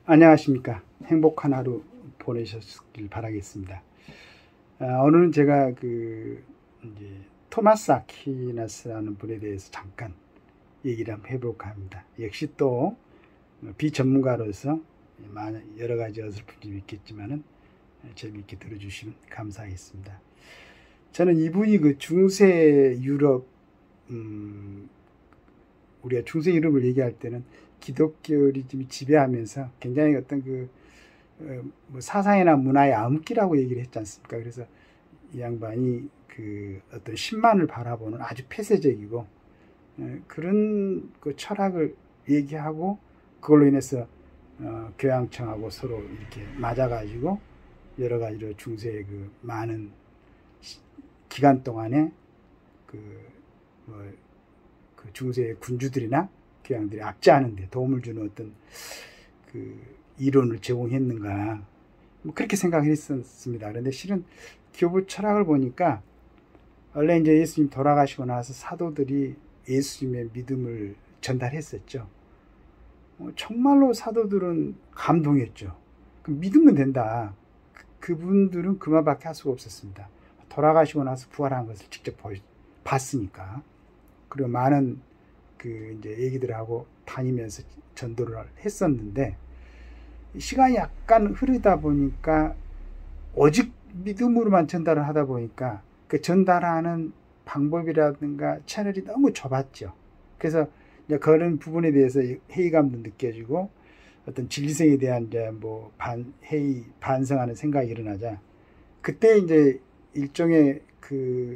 안녕하십니까. 행복한 하루 보내셨길 바라겠습니다. 오늘은 제가 이제 토마스 아퀴나스라는 분에 대해서 잠깐 얘기를 한번 해볼까 합니다. 역시 또 비전문가로서 여러 가지 어설픈 점이 있겠지만은 재미있게 들어주시면 감사하겠습니다. 저는 이분이 중세 유럽, 우리가 중세 유럽을 얘기할 때는 기독교리즘이 지배하면서 굉장히 어떤 사상이나 문화의 암흑기라고 얘기를 했지 않습니까? 그래서 이 양반이 어떤 신만을 바라보는 아주 폐쇄적이고 그런 철학을 얘기하고 그걸로 인해서 교양청하고 서로 이렇게 맞아가지고 여러 가지로 중세의 많은 기간 동안에 중세의 군주들이나 교양들이 압제하는 데 도움을 주는 어떤 이론을 제공했는가, 그렇게 생각을 했었습니다. 그런데 실은 교부 철학을 보니까 원래 이제 예수님 돌아가시고 나서 사도들이 예수님의 믿음을 전달했었죠. 정말로 사도들은 감동했죠. 믿으면 된다. 그분들은 그 말밖에 할 수가 없었습니다. 돌아가시고 나서 부활한 것을 직접 봤으니까. 그리고 많은 이제 얘기들하고 다니면서 전도를 했었는데, 시간이 약간 흐르다 보니까 오직 믿음으로만 전달을 하다 보니까 그 전달하는 방법이라든가 채널이 너무 좁았죠. 그래서 이제 그런 부분에 대해서 회의감도 느껴지고 어떤 진리성에 대한 이제 반성하는 생각이 일어나자, 그때 이제 일종의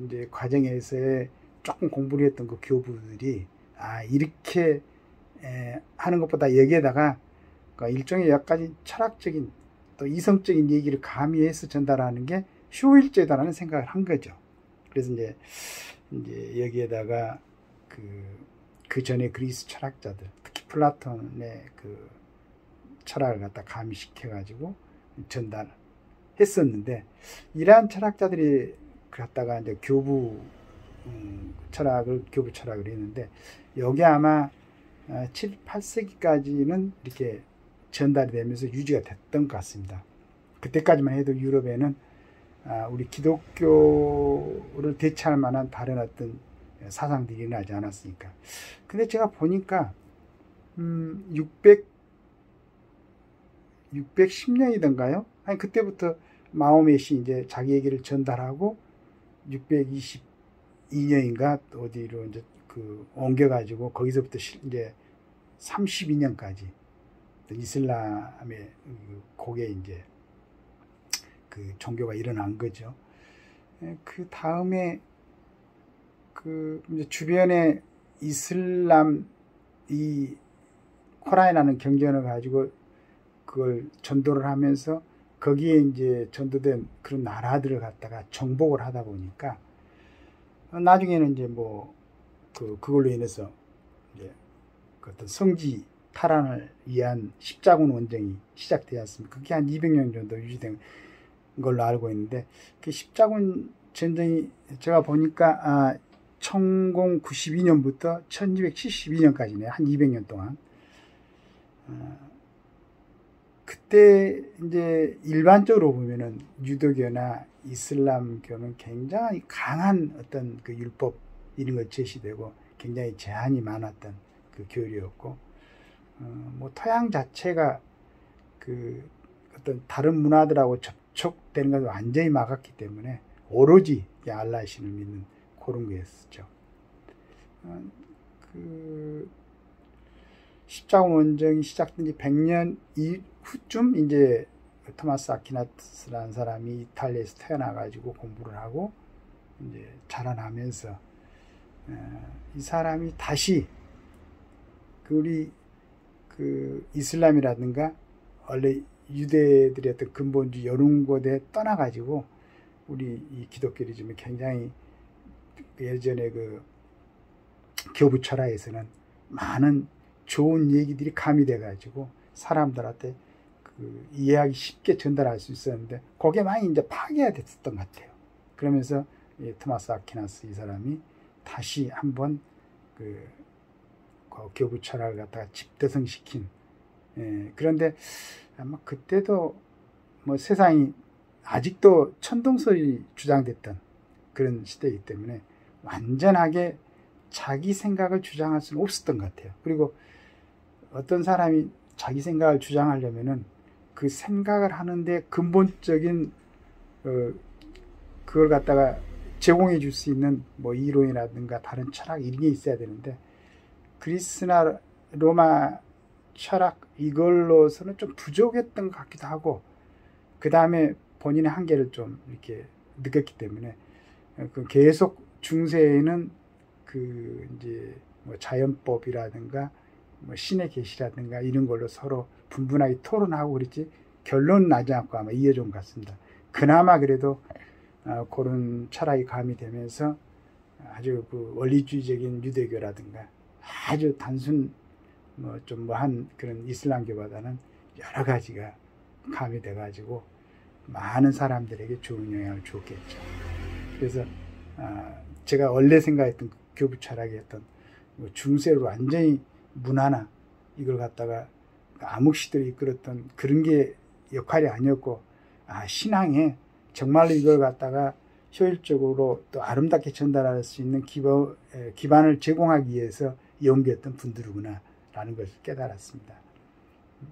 이제 과정에서의 조금 공부를 했던 교부들이 이렇게 하는 것보다 여기에다가 일종의 약간 철학적인 또 이성적인 얘기를 가미해서 전달하는 게 효율적이다라는 생각을 한 거죠. 그래서 이제 여기에다가 그 전에 그리스 철학자들, 특히 플라톤의 철학을 갖다 가미시켜 가지고 전달했었는데, 이러한 철학자들이 갖다가 이제 교부 철학을 했는데, 여기 아마 7, 8세기까지는 이렇게 전달이 되면서 유지가 됐던 것 같습니다. 그때까지만 해도 유럽에는 우리 기독교를 대체할 만한 다른 어떤 사상들이 일어나지 않았으니까. 근데 제가 보니까 610년이던가요? 아니, 그때부터 마호멧이 이제 자기 얘기를 전달하고 622년인가 어디로 이제 옮겨가지고 거기서부터 이제 32년까지 이슬람의 고개 이제 종교가 일어난 거죠. 그 다음에 이제 주변에 이슬람 코란이라는 경전을 가지고 그걸 전도를 하면서 거기에 이제 전도된 그런 나라들을 갖다가 정복을 하다 보니까 나중에는 이제 그걸로 인해서 이제 어떤 성지 탈환을 위한 십자군 원정이 시작되지 않습니까? 그게 한 200년 정도 유지된 걸로 알고 있는데, 그 십자군 전쟁이 제가 보니까 1092년부터 1272년까지네, 한 200년 동안. 그때 이제 일반적으로 보면은 유도교나 이슬람교는 굉장히 강한 어떤 율법 이런 것 제시되고 굉장히 제한이 많았던 교리였고, 토양 자체가 어떤 다른 문화들하고 접촉되는 것을 완전히 막았기 때문에 오로지 알라의 신을 믿는 그런 거였죠. 십자군 원정이 시작된 지 100년 이후쯤 이제 토마스 아퀴나스라는 사람이 이탈리아에서 태어나가지고 공부를 하고 이제 자라나면서 이 사람이 다시 우리 이슬람이라든가 원래 유대들의 어떤 근본주 여론 곳에 떠나가지고 우리 이 기독교리즘이 굉장히 예전에 교부 철학에서는 많은 좋은 얘기들이 가미돼가지고 사람들한테 이해하기 쉽게 전달할 수 있었는데, 그게 많이 이제 파괴가 됐었던 것 같아요. 그러면서 토마스 아퀴나스 이 사람이 다시 한번 교부 철학을 갖다가 집대성시킨 예, 그런데 아마 그때도 뭐 세상이 아직도 천동설이 주장됐던 그런 시대이기 때문에 완전하게 자기 생각을 주장할 수는 없었던 것 같아요. 그리고 어떤 사람이 자기 생각을 주장하려면은 그 생각을 하는데 근본적인 그걸 갖다가 제공해 줄 수 있는 뭐 이론이라든가 다른 철학 이런 게 있어야 되는데, 그리스나 로마 철학 이걸로서는 좀 부족했던 것 같기도 하고, 그 다음에 본인의 한계를 좀 이렇게 느꼈기 때문에 계속 중세에는 그 이제 뭐 자연법이라든가 뭐 신의 계시라든가 이런 걸로 서로 분분하게 토론하고 그랬지 결론 나지 않고 아마 이어져 온 것 같습니다. 그나마 그래도 그런 철학이 가미되면서 아주 그 원리주의적인 유대교라든가 아주 단순 뭐 좀 뭐한 그런 이슬람교보다는 여러 가지가 가미돼 가지고 많은 사람들에게 좋은 영향을 줬겠죠. 그래서 제가 원래 생각했던 교부 철학의 어떤 중세로 완전히 문화나 이걸 갖다가 암흑시대를 이끌었던 그런 게 역할이 아니었고, 신앙에 정말로 이걸 갖다가 효율적으로 또 아름답게 전달할 수 있는 기반을 제공하기 위해서 연구했던 분들이구나 라는 것을 깨달았습니다.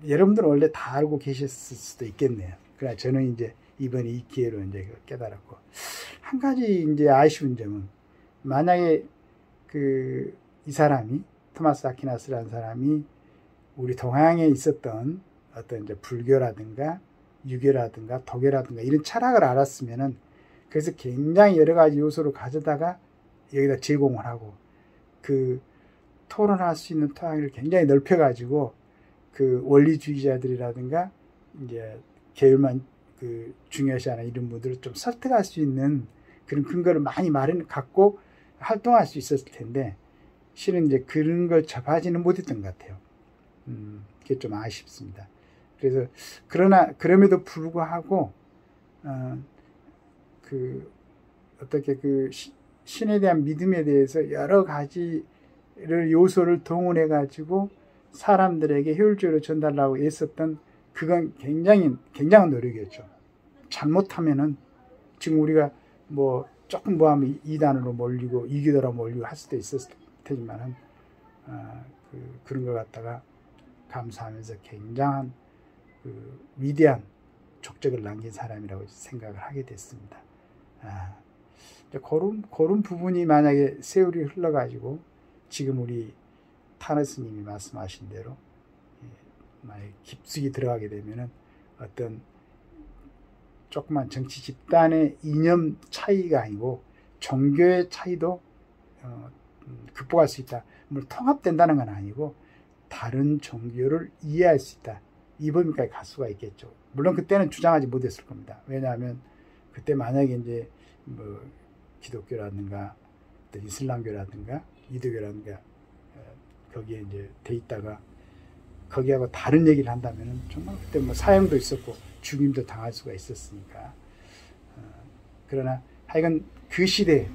여러분들은 원래 다 알고 계셨을 수도 있겠네요. 그러나 저는 이제 이번에 이 기회로 이제 깨달았고, 한 가지 이제 아쉬운 점은, 만약에 이 사람이 토마스 아퀴나스라는 사람이 우리 동양에 있었던 어떤 이제 불교라든가 유교라든가 도교라든가 이런 철학을 알았으면은, 그래서 굉장히 여러 가지 요소를 가져다가 여기다 제공을 하고 그 토론할 수 있는 토양을 굉장히 넓혀가지고 그 원리주의자들이라든가 이제 계율만 중요시하는 이런 분들을 좀 설득할 수 있는 그런 근거를 많이 갖고 활동할 수 있었을 텐데, 실은 이제 그런 걸 접하지는 못했던 것 같아요. 그게 좀 아쉽습니다. 그래서 그럼에도 불구하고 어떻게 신에 대한 믿음에 대해서 여러 가지를 요소를 동원해 가지고 사람들에게 효율적으로 전달하고 애썼던, 그건 굉장한 노력이었죠. 잘못하면은 지금 우리가 뭐 조금 하면 이단으로 몰리고 이교도로 몰리고 할 수도 있었을 테지만은 그런 걸 갖다가 감사하면서 굉장한 위대한 족적을 남긴 사람이라고 생각을 하게 됐습니다. 그런 부분이 만약에 세월이 흘러가지고 지금 우리 타너 스님이 말씀하신 대로 만약에 깊숙이 들어가게 되면은 어떤 조그만 정치 집단의 이념 차이가 아니고 종교의 차이도 극복할 수 있다. 물론 통합된다는 건 아니고 다른 종교를 이해할 수 있다. 이 범위까지 갈 수가 있겠죠. 물론 그때는 주장하지 못했을 겁니다. 왜냐하면 그때 만약에 이제 뭐 기독교라든가 또 이슬람교라든가 이도교라든가 거기에 이제 돼 있다가 거기하고 다른 얘기를 한다면은 정말 그때 뭐 사형도 있었고 죽임도 당할 수가 있었으니까. 그러나 하여간 그 시대에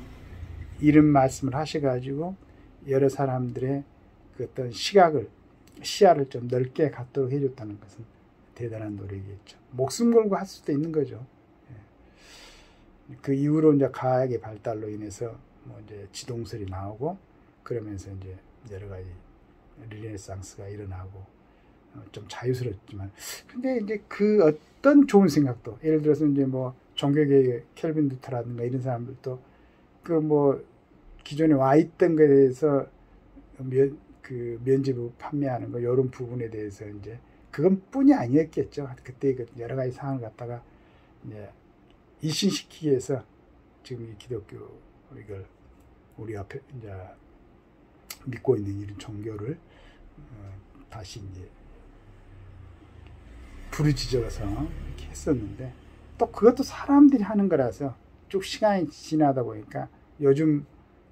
이런 말씀을 하셔가지고 여러 사람들의 그 어떤 시야를 좀 넓게 갖도록 해줬다는 것은 대단한 노력이겠죠. 목숨 걸고 할 수도 있는 거죠. 그 이후로 이제 과학의 발달로 인해서 뭐 이제 지동설이 나오고 그러면서 이제 여러 가지 르네상스가 일어나고 좀 자유스럽지만, 근데 이제 그 어떤 좋은 생각도, 예를 들어서 이제 뭐 종교계의 켈빈 루터라든가 이런 사람들도 그 뭐 기존에 와 있던 것에 대해서 면제부 판매하는 거 이런 부분에 대해서 이제 그건 뿐이 아니었겠죠. 그때 여러 가지 상황을 갖다가 이제 일신시키기 위해서 지금 이 기독교 이걸 우리 앞에 이제 믿고 있는 이런 종교를 다시 이제 부르짖어서 이렇게 했었는데, 또 그것도 사람들이 하는 거라서 쭉 시간이 지나다 보니까 요즘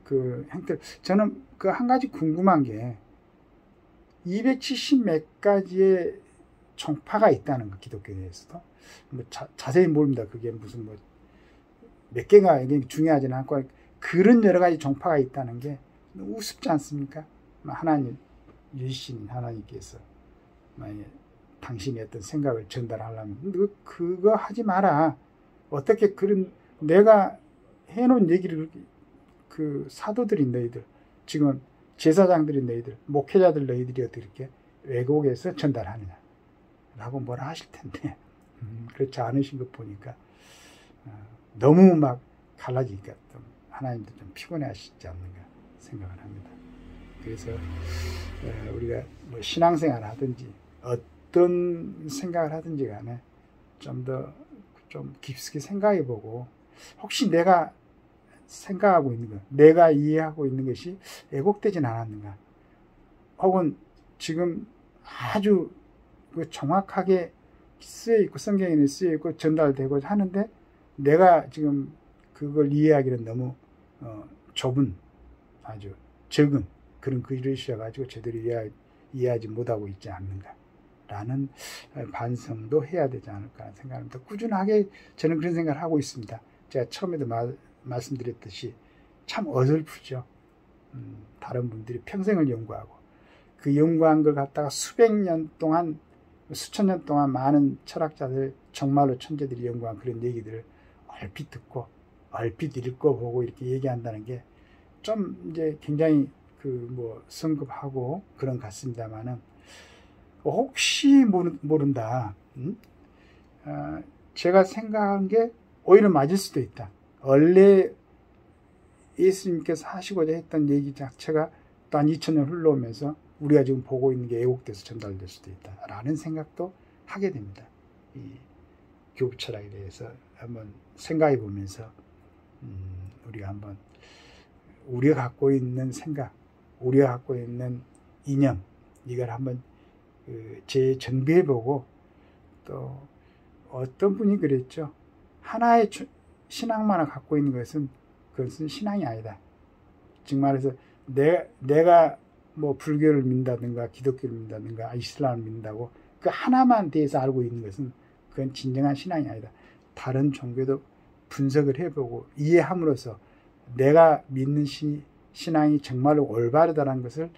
그 형태, 저는 그 한 가지 궁금한 게 270 몇 가지의 종파가 있다는 거, 기독교에 대해서도. 뭐 자세히 모릅니다. 그게 무슨 뭐 몇 개가 중요하지는 않고 그런 여러 가지 종파가 있다는 게 우습지 않습니까? 하나님, 유신 하나님께서 만약에 당신의 어떤 생각을 전달하려면 그거 하지 마라. 어떻게 그런 내가 해놓은 얘기를 그 사도들인 너희들, 지금 제사장들인 너희들, 목회자들 너희들이 어떻게 이렇게 왜곡해서 전달하느냐 라고 뭐라 하실 텐데 그렇지 않으신 것 보니까 너무 막 갈라지니까 좀 하나님도 좀 피곤해 하시지 않는가 생각을 합니다. 그래서 우리가 뭐 신앙생활 하든지 어떤 생각을 하든지 간에 좀 더 좀 깊숙이 생각해 보고, 혹시 내가 생각하고 있는 것, 내가 이해하고 있는 것이 왜곡되진 않았는가, 혹은 지금 아주 정확하게 쓰여있고 성경에는 쓰여있고 전달되고 하는데 내가 지금 그걸 이해하기는 너무 좁은, 아주 적은 그런 그릇이어가지고 제대로 이해하지 못하고 있지 않는가 라는 반성도 해야 되지 않을까 생각합니다. 꾸준하게 저는 그런 생각을 하고 있습니다. 제가 처음에도 말씀드렸듯이 참 어설프죠. 다른 분들이 평생을 연구하고 그 연구한 걸 갖다가 수백 년 동안, 수천 년 동안 많은 철학자들, 정말로 천재들이 연구한 그런 얘기들을 얼핏 듣고 얼핏 읽어보고 이렇게 얘기한다는 게 좀 이제 굉장히 성급하고 그런 것 같습니다만은, 혹시 모른다. 제가 생각한 게 오히려 맞을 수도 있다. 원래 예수님께서 하시고자 했던 얘기 자체가 또 한 2000년 흘러오면서 우리가 지금 보고 있는 게 왜곡돼서 전달될 수도 있다라는 생각도 하게 됩니다. 이 교부 철학에 대해서 한번 생각해 보면서 우리가 한번 우리가 갖고 있는 생각, 우리가 갖고 있는 이념, 이걸 한번 재정비해 보고, 또 어떤 분이 그랬죠. 하나의 신앙만을 갖고 있는 것은 그것은 신앙이 아니다. 즉 말해서 내가 뭐 불교를 믿는다든가 기독교를 믿는다든가 이슬람을 믿는다고 그 하나만 대해서 알고 있는 것은 그건 진정한 신앙이 아니다. 다른 종교도 분석을 해보고 이해함으로써 내가 믿는 신앙이 정말로 올바르다는 것을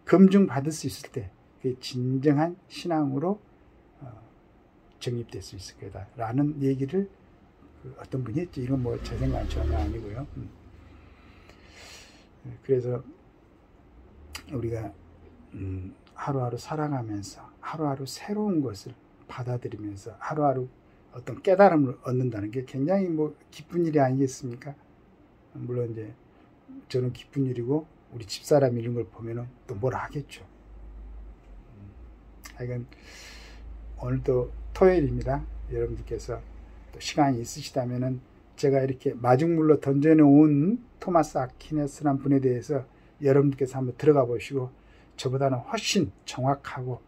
검증받을 수 있을 때 그게 진정한 신앙으로 정립될 수 있을 거다 라는 얘기를 어떤 분이 했지. 이건 뭐 제 생각은 전혀 아니고요. 그래서 우리가 하루하루 살아가면서 하루하루 새로운 것을 받아들이면서 하루하루 어떤 깨달음을 얻는다는 게 굉장히 뭐 기쁜 일이 아니겠습니까? 물론 이제 저는 기쁜 일이고 우리 집사람 이런 걸 보면은 또 뭐라 하겠죠. 하여간 오늘도 토요일입니다. 여러분들께서 또 시간이 있으시다면은 제가 이렇게 마중물로 던져놓은 토마스 아퀴나스라는 분에 대해서 여러분들께서 한번 들어가 보시고 저보다는 훨씬 정확하고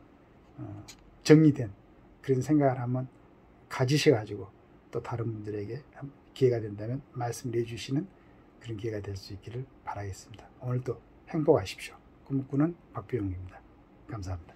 정리된 그런 생각을 한번 가지셔가지고 또 다른 분들에게 기회가 된다면 말씀을 해주시는 그런 기회가 될 수 있기를 바라겠습니다. 오늘도 행복하십시오. 꿈꾸는 박비용입니다. 감사합니다.